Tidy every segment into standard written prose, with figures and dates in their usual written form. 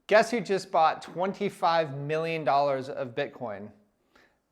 Guess who just bought $25 million of Bitcoin?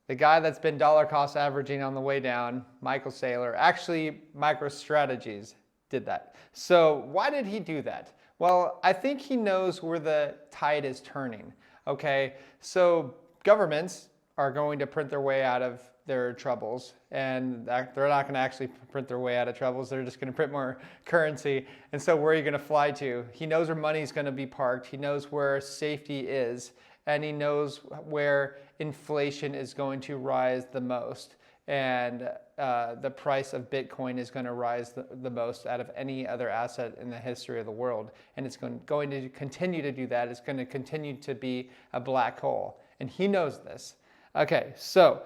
The guy that's been dollar cost averaging on the way down, Michael Saylor. Actually, MicroStrategies did that. So why did he do that? Well, I think he knows where the tide is turning. Okay, so governments are going to print their way out of their troubles, and they're not going to actually print their way out of troubles. They're just going to print more currency. And so where are you going to fly to? He knows where money is going to be parked. He knows where safety is, and he knows where inflation is going to rise the most. And the price of Bitcoin is going to rise the most out of any other asset in the history of the world. And it's going to continue to do that. It's going to continue to be a black hole. And he knows this. Okay, so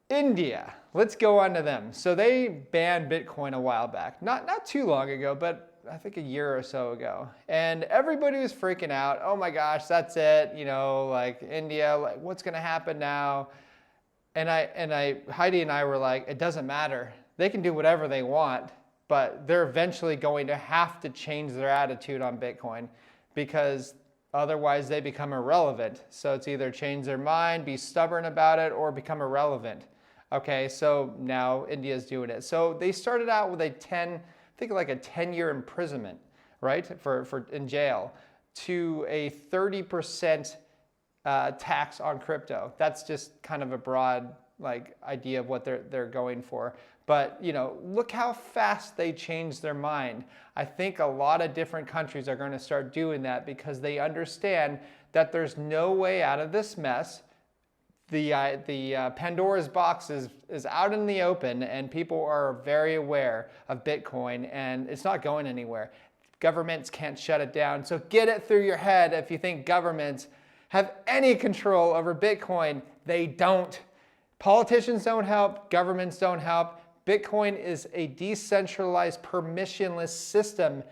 India, let's go on to them. So they banned Bitcoin a while back, not too long ago, but I think a year or so ago. And everybody was freaking out. Oh my gosh, that's it. You know, like India, like what's going to happen now? And Heidi and I were like, it doesn't matter. They can do whatever they want, but they're eventually going to have to change their attitude on Bitcoin because otherwise they become irrelevant. So it's either change their mind, be stubborn about it, or become irrelevant. Okay, so now India's doing it. So they started out with a 10-year imprisonment, right, for in jail, to a 30% tax on crypto. That's just kind of a broad idea of what they're going for. But you know, look how fast they changed their mind. I think a lot of different countries are going to start doing that because they understand that there's no way out of this mess. The Pandora's box is out in the open, and people are very aware of Bitcoin, and it's not going anywhere. Governments can't shut it down. So get it through your head if you think governments have any control over Bitcoin. They don't. Politicians don't help. Governments don't help. Bitcoin is a decentralized, permissionless system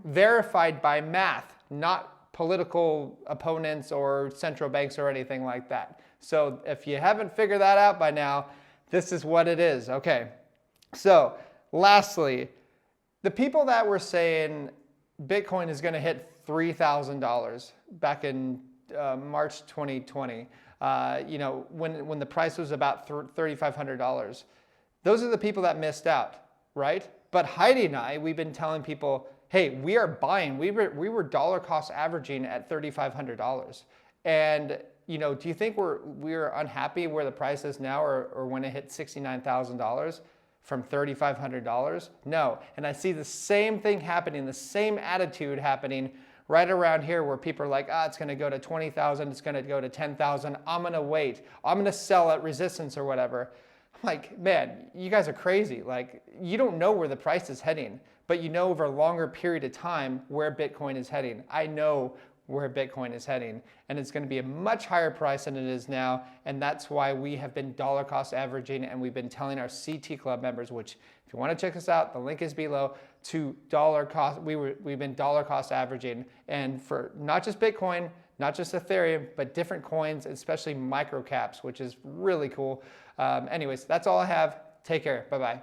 verified by math, not political opponents or central banks or anything like that. So if you haven't figured that out by now, this is what it is. Okay. So lastly, the people that were saying Bitcoin is going to hit $3,000 back in March 2020, you know, when the price was about $3,500, those are the people that missed out, right? But Heidi and I, we've been telling people, hey, we are buying. We were dollar cost averaging at $3,500, and you know, do you think we're unhappy where the price is now, or when it hit $69,000 from $3,500? No. And I see the same thing happening, the same attitude happening right around here, where people are like, it's going to go to 20,000, it's going to go to 10,000. I'm going to wait. I'm going to sell at resistance or whatever. I'm like, man, you guys are crazy. Like, you don't know where the price is heading, but you know over a longer period of time where Bitcoin is heading. I know where Bitcoin is heading, and it's going to be a much higher price than it is now, and that's why we have been dollar cost averaging, and we've been telling our CT Club members, which if you want to check us out, the link is below, to dollar cost. We've been dollar cost averaging, and for not just Bitcoin, not just Ethereum, but different coins, especially micro caps, which is really cool. Anyways, that's all I have. Take care. Bye-bye.